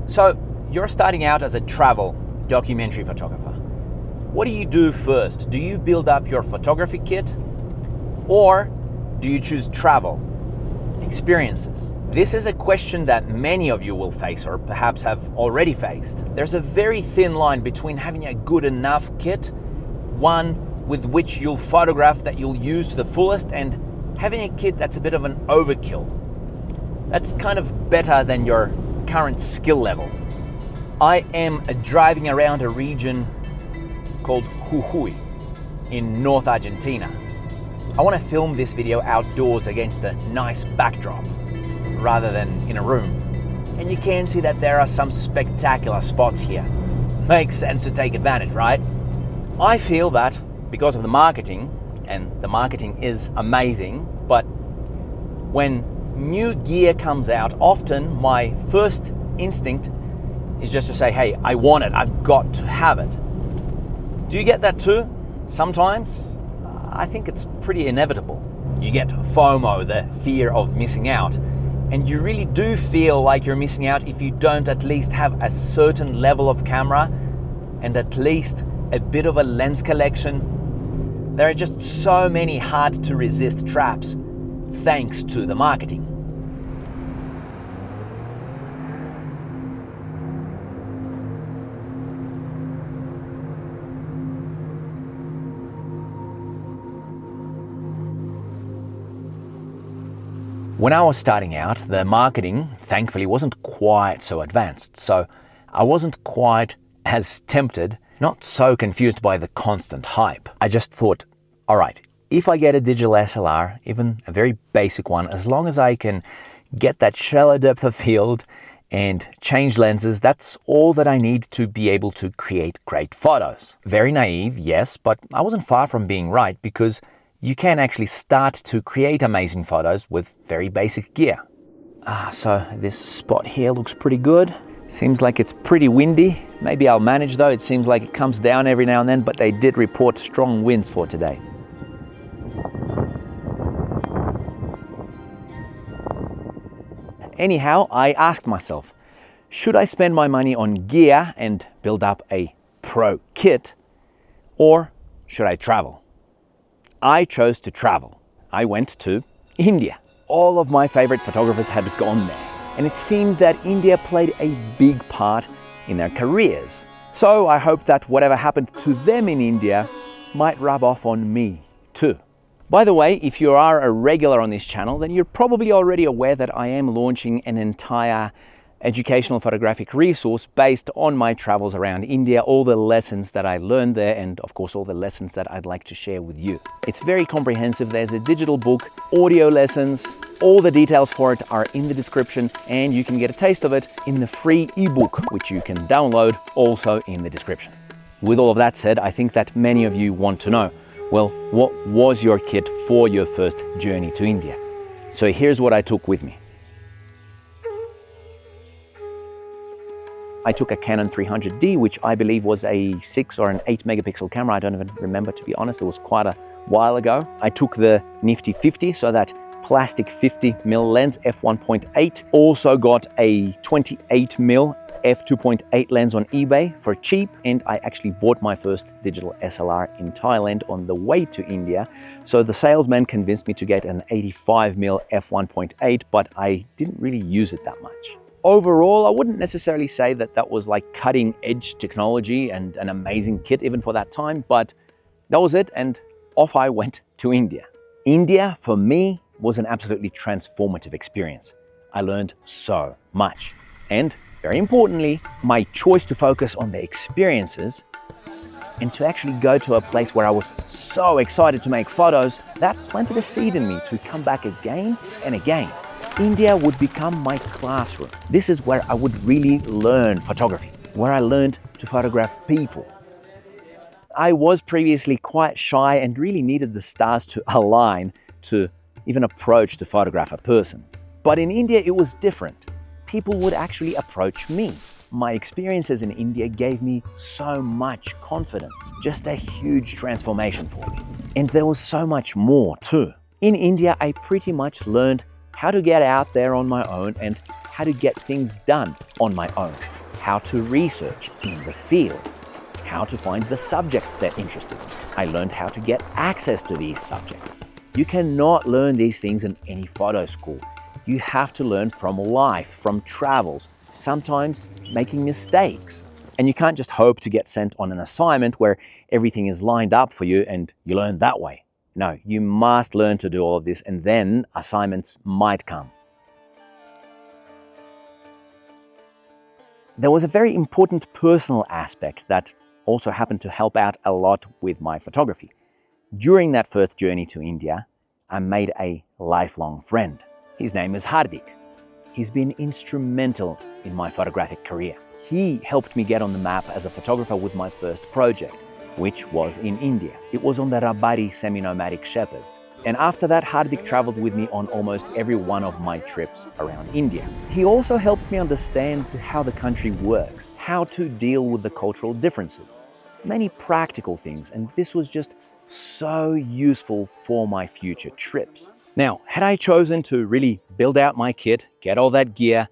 So you're starting out as a travel documentary photographer. What do you do first? Do you build up your photography kit, or do you choose travel, experiences? This is a question that many of you will face, or perhaps have already faced. There's a very thin line between having a good enough kit, one with which you'll photograph that you'll use to the fullest, and having a kit that's a bit of an overkill. That's kind of better than your current skill level. I am driving around a region called Jujuy in North Argentina. I want to film this video outdoors against a nice backdrop rather than in a room. And you can see that there are some spectacular spots here. Makes sense to take advantage, right? I feel that because of the marketing, and the marketing is amazing, but when new gear comes out, often my first instinct is just to say, hey, I want it, I've got to have it. Do you get that too? Sometimes? I think it's pretty inevitable. You get FOMO, the fear of missing out, and you really do feel like you're missing out if you don't at least have a certain level of camera and at least a bit of a lens collection. There are just so many hard to resist traps thanks to the marketing. When I was starting out, the marketing, thankfully, wasn't quite so advanced, so I wasn't quite as tempted, not so confused by the constant hype. I just thought, all right, if I get a digital SLR, even a very basic one, as long as I can get that shallow depth of field and change lenses, that's all that I need to be able to create great photos. Very naive, yes, but I wasn't far from being right, because you can actually start to create amazing photos with very basic gear. So this spot here looks pretty good. Seems like it's pretty windy. Maybe I'll manage though. It seems like it comes down every now and then, but they did report strong winds for today. Anyhow, I asked myself, should I spend my money on gear and build up a pro kit, or should I travel? I chose to travel. I went to India. All of my favorite photographers had gone there, and it seemed that India played a big part in their careers. So I hoped that whatever happened to them in India might rub off on me too. By the way, if you are a regular on this channel, then you're probably already aware that I am launching an entire educational photographic resource based on my travels around India, all the lessons that I learned there, and of course all the lessons that I'd like to share with you. It's very comprehensive. There's a digital book, audio lessons, all the details for it are in the description, and you can get a taste of it in the free ebook, which you can download, also in the description. With all of that said, I think that many of you want to know, well, what was your kit for your first journey to India? So here's what I took with me. I took a Canon 300D, which I believe was a 6 or an 8 megapixel camera. I don't even remember, to be honest. It was quite a while ago. I took the nifty 50, so that plastic 50mm lens, f1.8. Also got a 28mm f2.8 lens on eBay for cheap, and I actually bought my first digital SLR in Thailand on the way to India. So the salesman convinced me to get an 85mm f1.8, but I didn't really use it that much. Overall, I wouldn't necessarily say that that was like cutting edge technology and an amazing kit even for that time, but that was it, and off I went to India. India, for me, was an absolutely transformative experience. I learned so much. And very importantly, my choice to focus on the experiences and to actually go to a place where I was so excited to make photos, that planted a seed in me to come back again and again. India would become my classroom. This is where I would really learn photography, where I learned to photograph people. I was previously quite shy and really needed the stars to align to even approach to photograph a person. But in India, it was different. People would actually approach me. My experiences in India gave me so much confidence, just a huge transformation for me. And there was so much more too. In India, I pretty much learned how to get out there on my own and how to get things done on my own. how to research in the field, how to find the subjects they're interested in. I learned how to get access to these subjects. You cannot learn these things in any photo school. You have to learn from life, from travels, sometimes making mistakes. And you can't just hope to get sent on an assignment where everything is lined up for you and you learn that way. No, you must learn to do all of this, and then assignments might come. There was a very important personal aspect that also happened to help out a lot with my photography. During that first journey to India, I made a lifelong friend. His name is Hardik. He's been instrumental in my photographic career. He helped me get on the map as a photographer with my first project, which was in India. It was on the Rabari semi-nomadic shepherds. And after that, Hardik traveled with me on almost every one of my trips around India. He also helped me understand how the country works, how to deal with the cultural differences, many practical things, and this was just so useful for my future trips. Now, had I chosen to really build out my kit, get all that gear,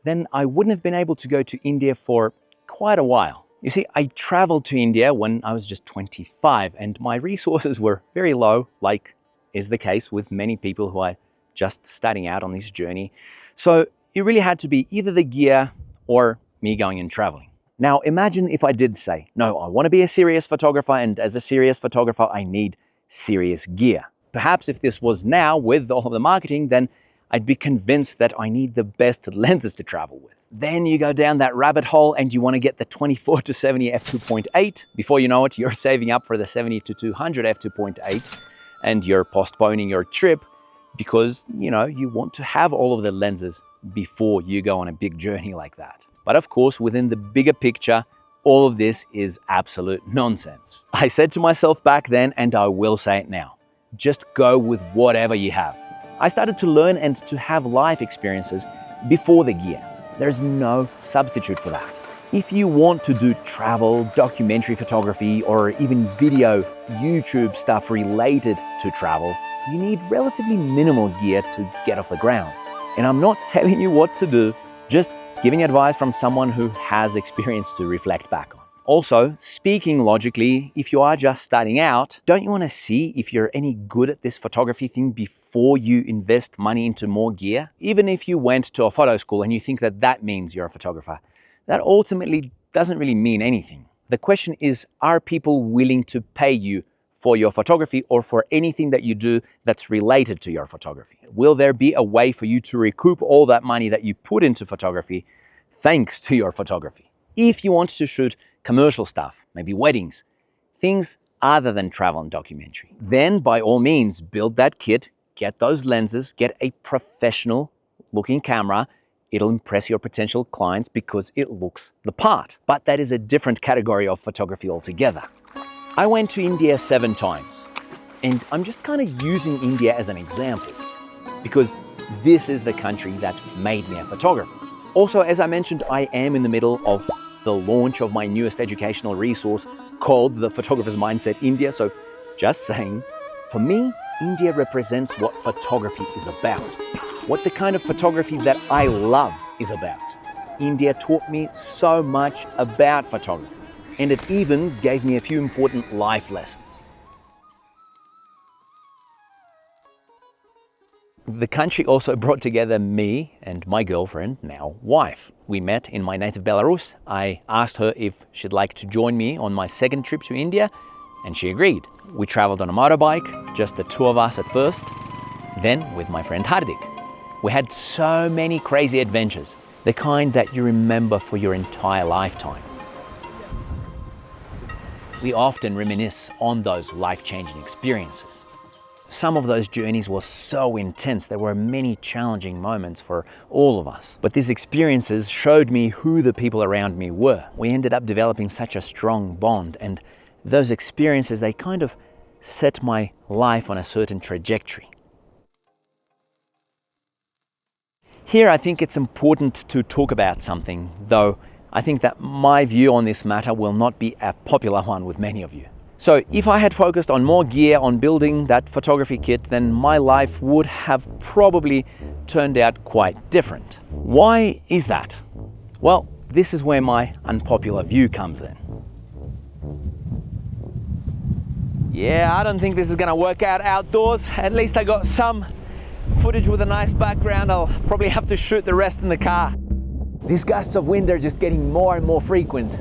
then I wouldn't have been able to go to India for quite a while. You see, I traveled to India when I was just 25, and my resources were very low, like is the case with many people who are just starting out on this journey. So it really had to be either the gear or me going and traveling. Now imagine if I did say, no, I want to be a serious photographer, and as a serious photographer, I need serious gear. Perhaps if this was now with all of the marketing, then I'd be convinced that I need the best lenses to travel with. Then you go down that rabbit hole and you want to get the 24-70 f2.8. Before you know it, you're saving up for the 70-200 f2.8. and you're postponing your trip because, you want to have all of the lenses before you go on a big journey like that. But of course, within the bigger picture, all of this is absolute nonsense. I said to myself back then, and I will say it now, just go with whatever you have. I started to learn and to have life experiences before the gear. There's no substitute for that. If you want to do travel, documentary photography, or even video, YouTube stuff related to travel, you need relatively minimal gear to get off the ground. And I'm not telling you what to do, just giving advice from someone who has experience to reflect back on. Also, speaking logically, if you are just starting out, don't you want to see if you're any good at this photography thing before you invest money into more gear? Even if you went to a photo school and you think that that means you're a photographer, that ultimately doesn't really mean anything. The question is, are people willing to pay you for your photography or for anything that you do that's related to your photography? Will there be a way for you to recoup all that money that you put into photography thanks to your photography? If you want to shoot commercial stuff, maybe weddings, things other than travel and documentary, then by all means, build that kit, get those lenses, get a professional looking camera. It'll impress your potential clients because it looks the part. But that is a different category of photography altogether. I went to India 7 times, and I'm just kind of using India as an example because this is the country that made me a photographer. Also, as I mentioned, I am in the middle of the launch of my newest educational resource called The Photographer's Mindset India. So just saying, for me, India represents what photography is about, what the kind of photography that I love is about. India taught me so much about photography, and it even gave me a few important life lessons. The country also brought together me and my girlfriend, now wife. We met in my native Belarus. I asked her if she'd like to join me on my second trip to India, and she agreed. We traveled on a motorbike, just the two of us at first, then with my friend Hardik. We had so many crazy adventures, the kind that you remember for your entire lifetime. We often reminisce on those life-changing experiences. Some of those journeys were so intense. There were many challenging moments for all of us. But these experiences showed me who the people around me were. We ended up developing such a strong bond, and those experiences, they kind of set my life on a certain trajectory. Here, I think it's important to talk about something, though I think that my view on this matter will not be a popular one with many of you. So if I had focused on more gear, on building that photography kit, then my life would have probably turned out quite different. Why is that? Well, this is where my unpopular view comes in. Yeah, I don't think this is gonna work out outdoors. At least I got some footage with a nice background. I'll probably have to shoot the rest in the car. These gusts of wind are just getting more and more frequent.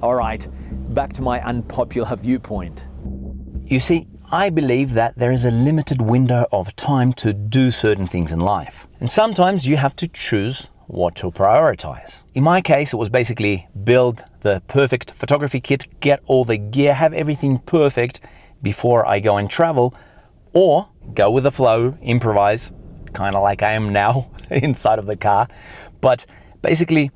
All right, back to my unpopular viewpoint. You see, I believe that there is a limited window of time to do certain things in life. And sometimes you have to choose what to prioritize. In my case, it was basically build the perfect photography kit, get all the gear, have everything perfect before I go and travel, or go with the flow, improvise, kind of like I am now inside of the car, but basically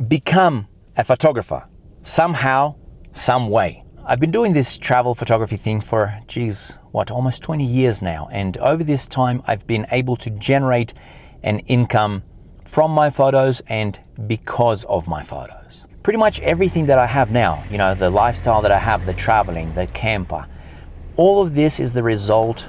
become a photographer somehow, some way. I've been doing this travel photography thing for, almost 20 years now. And over this time, I've been able to generate an income from my photos and because of my photos. Pretty much everything that I have now, the lifestyle that I have, the traveling, the camper, all of this is the result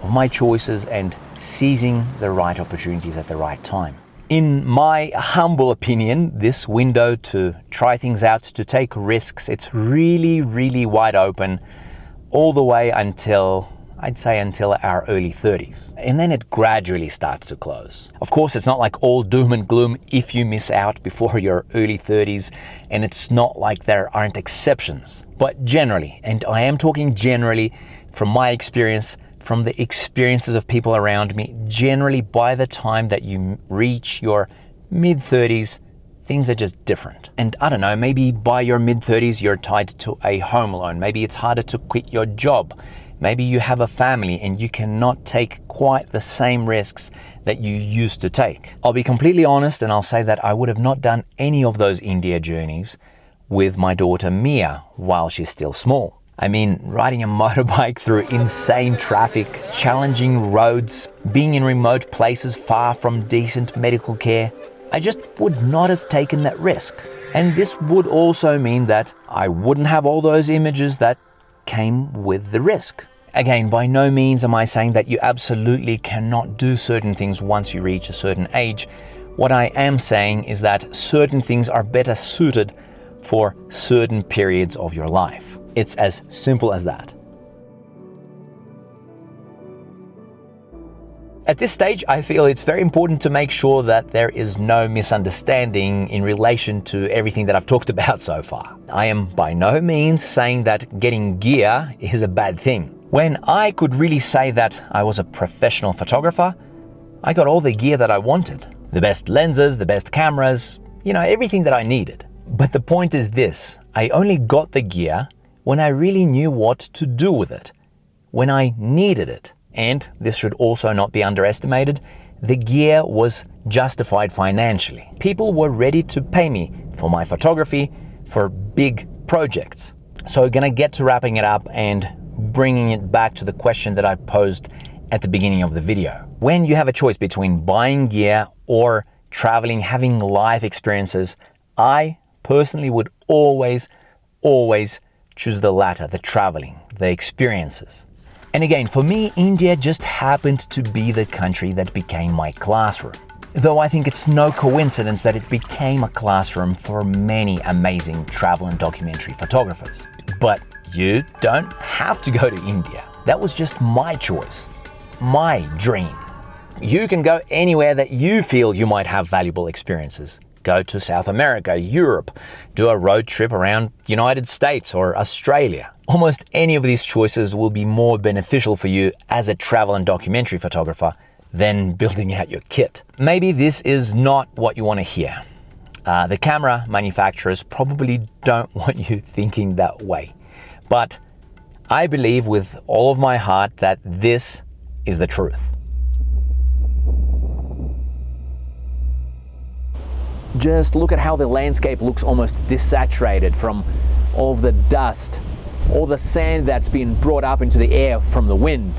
of my choices and seizing the right opportunities at the right time. In my humble opinion, this window to try things out, to take risks, it's really, really wide open all the way until our early 30s. And then it gradually starts to close. Of course, it's not like all doom and gloom if you miss out before your early 30s, and it's not like there aren't exceptions. But generally, and I am talking generally from my experience, from the experiences of people around me, generally by the time that you reach your mid-30s, things are just different. And I don't know, maybe by your mid-30s you're tied to a home loan. Maybe it's harder to quit your job. Maybe you have a family and you cannot take quite the same risks that you used to take. I'll be completely honest and I'll say that I would have not done any of those India journeys with my daughter Mia while she's still small. I mean, riding a motorbike through insane traffic, challenging roads, being in remote places far from decent medical care, I just would not have taken that risk. And this would also mean that I wouldn't have all those images that came with the risk. Again, by no means am I saying that you absolutely cannot do certain things once you reach a certain age. What I am saying is that certain things are better suited for certain periods of your life. It's as simple as that. At this stage, I feel it's very important to make sure that there is no misunderstanding in relation to everything that I've talked about so far. I am by no means saying that getting gear is a bad thing. When I could really say that I was a professional photographer, I got all the gear that I wanted. The best lenses, the best cameras, everything that I needed. But the point is this, I only got the gear when I really knew what to do with it, when I needed it. And this should also not be underestimated, the gear was justified financially. People were ready to pay me for my photography, for big projects. So gonna get to wrapping it up and bringing it back to the question that I posed at the beginning of the video. When you have a choice between buying gear or traveling, having live experiences, I personally would always choose the latter, the traveling, the experiences. And again, for me, India just happened to be the country that became my classroom. Though I think it's no coincidence that it became a classroom for many amazing travel and documentary photographers. But you don't have to go to India. That was just my choice, my dream. You can go anywhere that you feel you might have valuable experiences. Go to South America, Europe, do a road trip around the United States or Australia. Almost any of these choices will be more beneficial for you as a travel and documentary photographer than building out your kit. Maybe this is not what you want to hear. The camera manufacturers probably don't want you thinking that way. But I believe with all of my heart that this is the truth. Just look at how the landscape looks almost desaturated from all of the dust, all the sand that's been brought up into the air from the wind.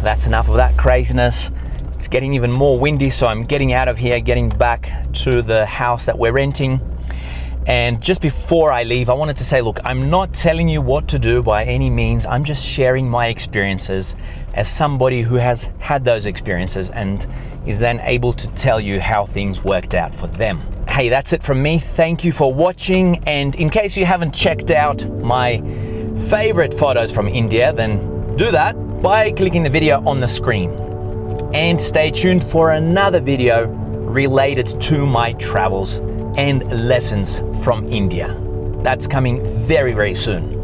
That's enough of that craziness. It's getting even more windy, so I'm getting out of here, getting back to the house that we're renting. And just before I leave, I wanted to say, look, I'm not telling you what to do by any means. I'm just sharing my experiences as somebody who has had those experiences and, is then able to tell you how things worked out for them. Hey, that's it from me. Thank you for watching. And in case you haven't checked out my favorite photos from India, then do that by clicking the video on the screen. And stay tuned for another video related to my travels and lessons from India. That's coming very, very soon.